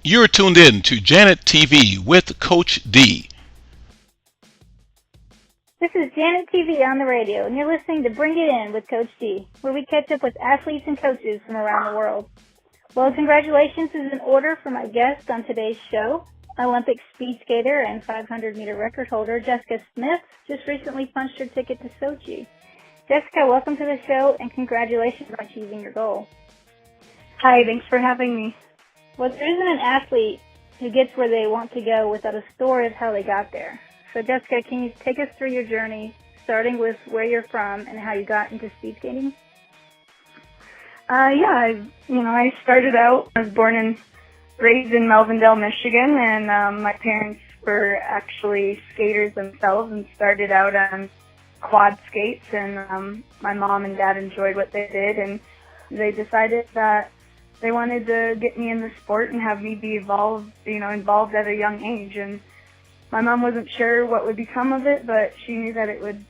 You're tuned in to Janet TV with Coach D. This is Janet TV on the radio, and you're listening to Bring It In with Coach D, where we catch up with athletes and coaches from around the world. Well, congratulations is in order for my guest on today's show. Olympic speed skater and 500-meter record holder Jessica Smith just recently punched her ticket to Sochi. Jessica, welcome to the show, and congratulations on achieving your goal. Hi, thanks for having me. Well, there isn't an athlete who gets where they want to go without a story of how they got there. So, Jessica, can you take us through your journey, starting with where you're from and how you got into speed skating? I started out, I was born and raised in Melvindale, Michigan, and my parents were actually skaters themselves and started out on quad skates, and my mom and dad enjoyed what they did, and they decided that they wanted to get me in the sport and have me be involved at a young age. And my mom wasn't sure what would become of it, but she knew that it would,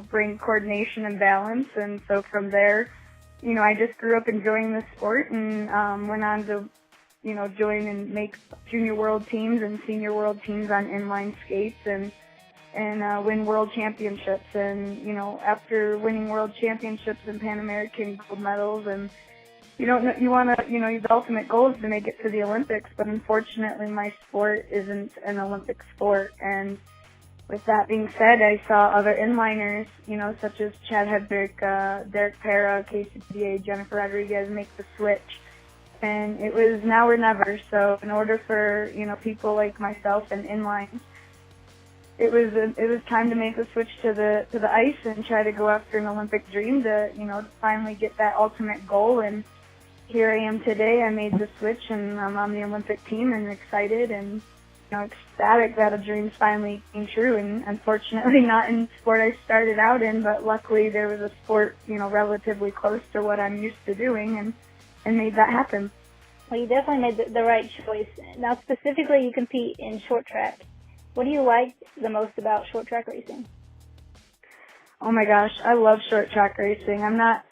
bring coordination and balance. And so from there, I just grew up enjoying the sport and went on to, join and make junior world teams and senior world teams on inline skates and win world championships. And, after winning world championships and Pan American gold medals, and the ultimate goal is to make it to the Olympics, but unfortunately my sport isn't an Olympic sport. And with that being said, I saw other inliners, such as Chad Hedrick, Derek Para, Casey Didier, Jennifer Rodriguez make the switch. And it was now or never. So in order for, people like myself and inline, it was time to make the switch to the ice and try to go after an Olympic dream to finally get that ultimate goal. And here I am today. I made the switch, and I'm on the Olympic team, and excited and ecstatic that a dream finally came true. And unfortunately, not in the sport I started out in, but luckily there was a sport relatively close to what I'm used to doing, and made that happen. Well, you definitely made the right choice. Now, specifically, you compete in short track. What do you like the most about short track racing? Oh my gosh, I love short track racing. I'm not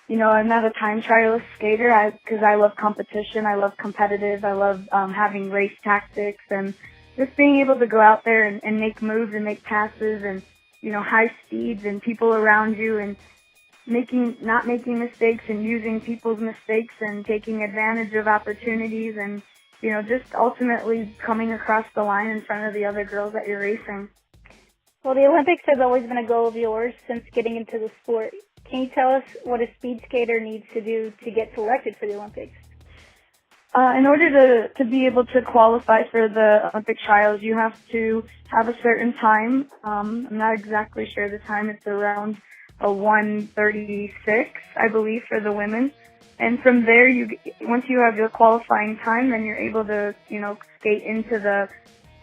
a time trialist skater because I love competition. I love competitive. I love having race tactics and just being able to go out there and make moves and make passes and, high speeds and people around you and not making mistakes and using people's mistakes and taking advantage of opportunities and, just ultimately coming across the line in front of the other girls that you're racing. Well, the Olympics has always been a goal of yours since getting into the sport. Can you tell us what a speed skater needs to do to get selected for the Olympics? In order to be able to qualify for the Olympic trials, you have to have a certain time. I'm not exactly sure the time. It's around a 1:36, I believe, for the women. And from there, once you have your qualifying time, then you're able to, skate into the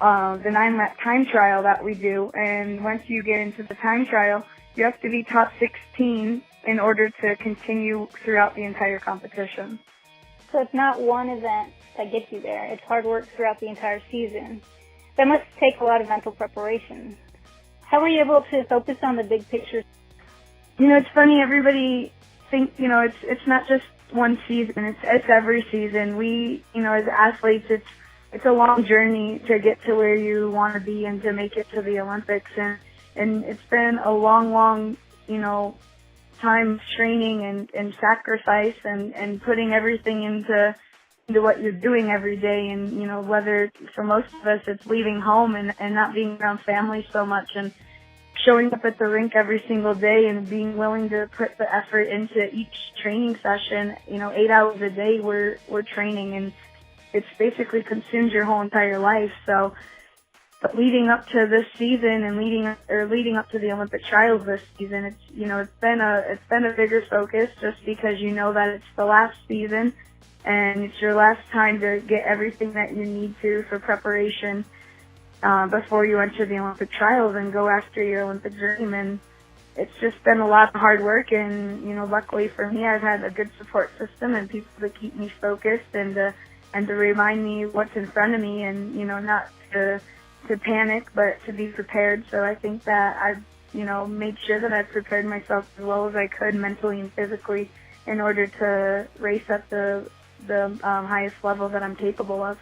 9-lap time trial that we do. And once you get into the time trial, you have to be top 16 in order to continue throughout the entire competition. So it's not one event that gets you there. It's hard work throughout the entire season. That must take a lot of mental preparation. How were you able to focus on the big picture? It's funny. Everybody think, it's not just one season. It's every season. We, as athletes, it's a long journey to get to where you want to be and to make it to the Olympics. And it's been a long, time of training and sacrifice and putting everything into what you're doing every day. And, whether for most of us it's leaving home and not being around family so much and showing up at the rink every single day and being willing to put the effort into each training session, 8 hours a day we're training, and it's basically consumes your whole entire life. So but leading up to this season and leading up to the Olympic trials this season, it's been a bigger focus just because that it's the last season and it's your last time to get everything that you need to for preparation before you enter the Olympic trials and go after your Olympic dream. And it's just been a lot of hard work, and luckily for me, I've had a good support system and people to keep me focused and to remind me what's in front of me, and not to panic, but to be prepared. So I think that I've, made sure that I've prepared myself as well as I could mentally and physically in order to race at the highest level that I'm capable of.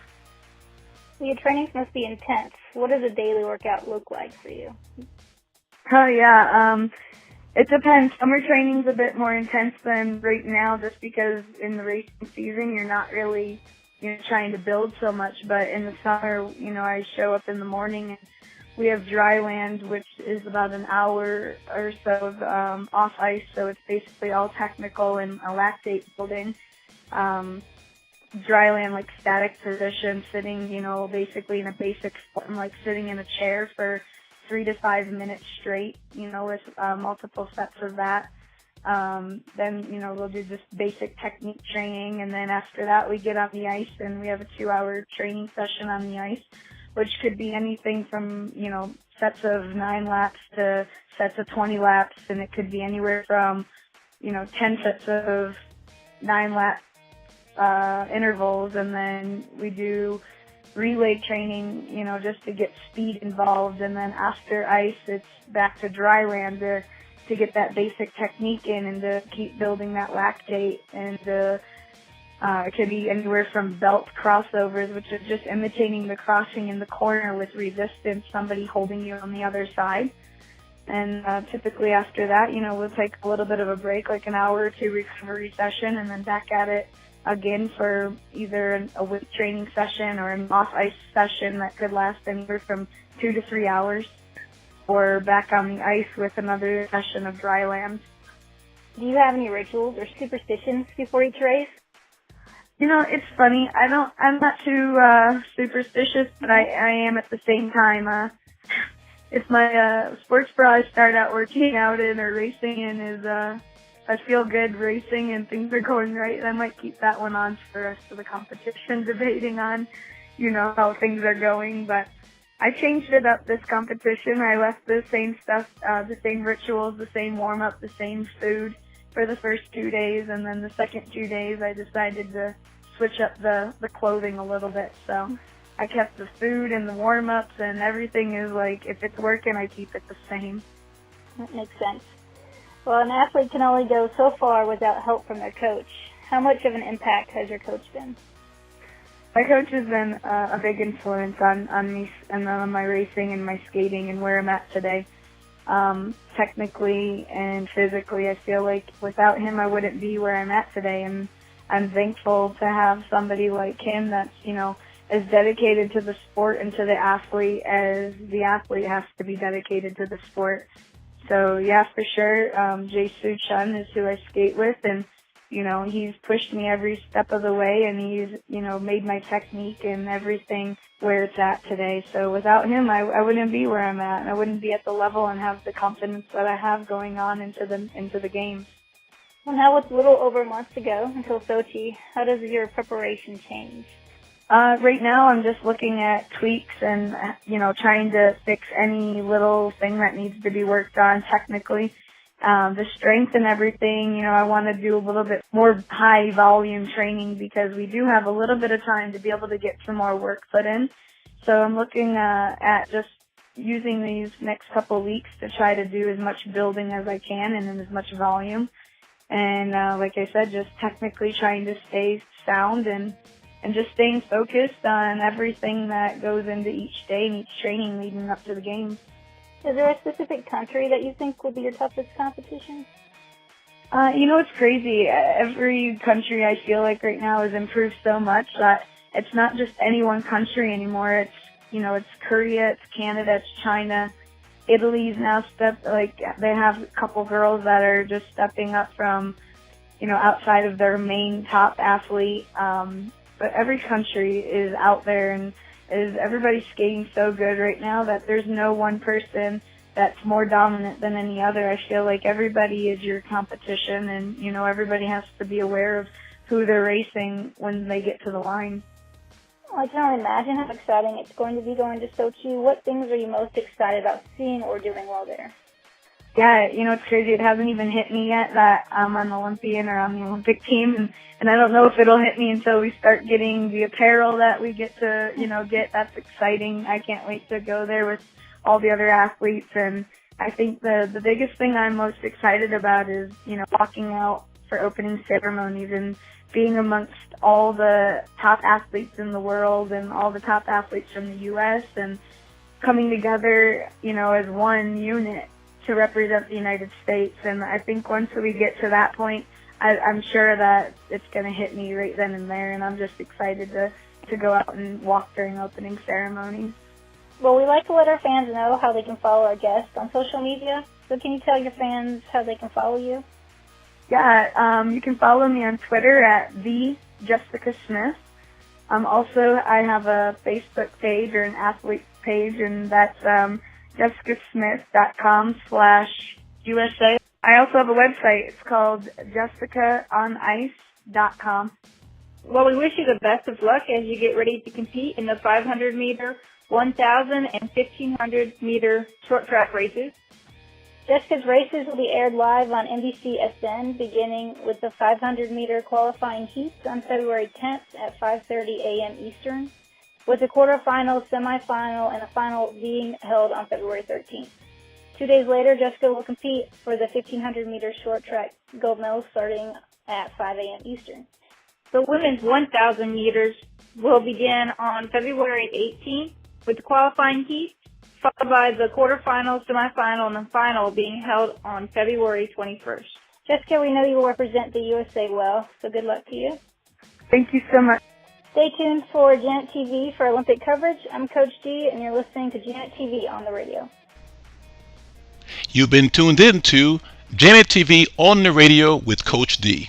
Well, your trainings must be intense. What does a daily workout look like for you? Oh yeah, it depends. Summer training's a bit more intense than right now just because in the racing season you're not really, trying to build so much. But in the summer, I show up in the morning and we have dry land, which is about an hour or so of off ice. So it's basically all technical and a lactate building. Dry land, like static position, sitting, basically in a basic form, like sitting in a chair for 3 to 5 minutes straight, with multiple sets of that. Then, we'll do just basic technique training, and then after that we get on the ice and we have a 2-hour training session on the ice, which could be anything from, sets of 9 laps to sets of 20 laps, and it could be anywhere from, 10 sets of 9 lap intervals, and then we do relay training, just to get speed involved, and then after ice it's back to dry land to get that basic technique in and to keep building that lactate, and it could be anywhere from belt crossovers, which is just imitating the crossing in the corner with resistance, somebody holding you on the other side. And typically after that, we'll take a little bit of a break, like an hour or two recovery session, and then back at it again for either a weight training session or an off-ice session that could last anywhere from 2 to 3 hours, or back on the ice with another session of dry land. Do you have any rituals or superstitions before each race? It's funny. I'm not too superstitious, but I am at the same time. If my sports bra I start out working out in or racing in is I feel good racing and things are going right, I might keep that one on for the rest of the competition, debating on, how things are going. But I changed it up this competition. I left the same stuff, the same rituals, the same warm-up, the same food for the first 2 days, and then the second 2 days I decided to switch up the clothing a little bit. So I kept the food and the warm-ups, and everything is like, if it's working, I keep it the same. That makes sense. Well, an athlete can only go so far without help from their coach. How much of an impact has your coach been? My coach has been a big influence on me and on my racing and my skating and where I'm at today. Technically and physically, I feel like without him I wouldn't be where I'm at today, and I'm thankful to have somebody like him that's, as dedicated to the sport and to the athlete as the athlete has to be dedicated to the sport. So yeah, for sure, Jae-Soo Chun is who I skate with, and, he's pushed me every step of the way, and he's, made my technique and everything where it's at today. So without him, I wouldn't be where I'm at, and I wouldn't be at the level and have the confidence that I have going on into the games. Well, now it's a little over a month to go until Sochi. How does your preparation change? Right now I'm just looking at tweaks and, trying to fix any little thing that needs to be worked on technically. The strength and everything, I want to do a little bit more high volume training because we do have a little bit of time to be able to get some more work put in. So I'm looking at just using these next couple of weeks to try to do as much building as I can and in as much volume. And like I said, just technically trying to stay sound and just staying focused on everything that goes into each day and each training leading up to the games. Is there a specific country that you think will be your toughest competition? It's crazy. Every country I feel like right now has improved so much that it's not just any one country anymore. It's, it's Korea, it's Canada, it's China. Italy's now they have a couple girls that are just stepping up from, outside of their main top athlete. But every country is out there, and everybody's skating so good right now that there's no one person that's more dominant than any other. I feel like everybody is your competition, and, everybody has to be aware of who they're racing when they get to the line. Well, I can only imagine how exciting it's going to be going to Sochi. What things are you most excited about seeing or doing while there? Yeah, it's crazy. It hasn't even hit me yet that I'm an Olympian or on the Olympic team, and I don't know if it'll hit me until we start getting the apparel that we get to, get. That's exciting. I can't wait to go there with all the other athletes, and I think the biggest thing I'm most excited about is, walking out for opening ceremonies and being amongst all the top athletes in the world and all the top athletes from the U.S. and coming together, as one unit to represent the United States. And I think once we get to that point, I'm sure that it's going to hit me right then and there, and I'm just excited to go out and walk during opening ceremony. Well, we like to let our fans know how they can follow our guests on social media. So can you tell your fans how they can follow you? Yeah, you can follow me on Twitter at @TheJessicaSmith. Also, I have a Facebook page or an athlete page, and that's jessicasmith.com/USA. I also have a website. It's called jessicasonice.com. Well, we wish you the best of luck as you get ready to compete in the 500-meter, 1,000, and 1,500-meter short track races. Jessica's races will be aired live on NBCSN, beginning with the 500-meter qualifying heats on February 10th at 5:30 a.m. Eastern, with the quarterfinal, semifinal, and a final being held on February 13th. 2 days later, Jessica will compete for the 1,500-meter short track gold medal starting at 5 a.m. Eastern. The women's 1,000 meters will begin on February 18th with the qualifying heats, followed by the quarterfinal, semifinal, and the final being held on February 21st. Jessica, we know you will represent the USA well, so good luck to you. Thank you so much. Stay tuned for Janet TV for Olympic coverage. I'm Coach D, and you're listening to Janet TV on the radio. You've been tuned in to Janet TV on the radio with Coach D.